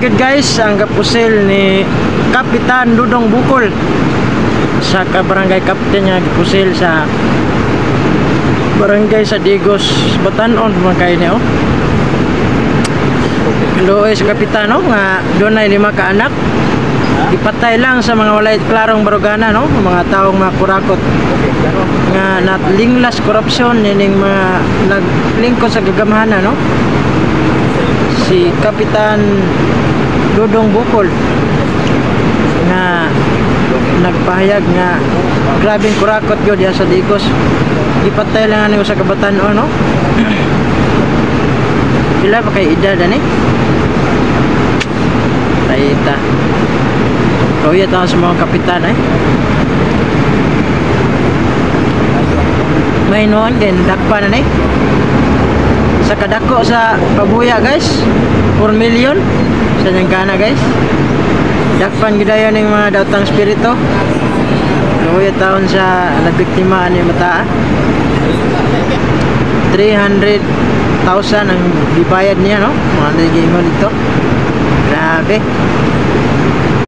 good guys ang kapusil ni Kapitan Dudong Bukol sa barangay captain nga kapusil sa barangay sa Digos Batanon mga kayo niyo. Luoy sa kapitan no nga dunay 5 ka anak. Ipatay lang sa mga walay klarong barugana no, mga taong makurakot nga natlinglas korupsyon nining mga naglingkod sa gagamhanan no. Si Kapitan Dudong Bukol na nagpahayag nga grabing kurakot gyud diha sa Digos. Ipatay lang ani sa kabatan-on no. Pila pa kay edad ani? Taita. Kaya tayo sa mga kapitan may noon din dakpa na sa kadako sa pabuya guys 4 million sa nyangkana guys. Dakpan gidayon ng mga daotang spirito. Kaya taon sa nabiktima ni mata 300,000 ang dibayad niya no. Mga nagingon dito. Grabe.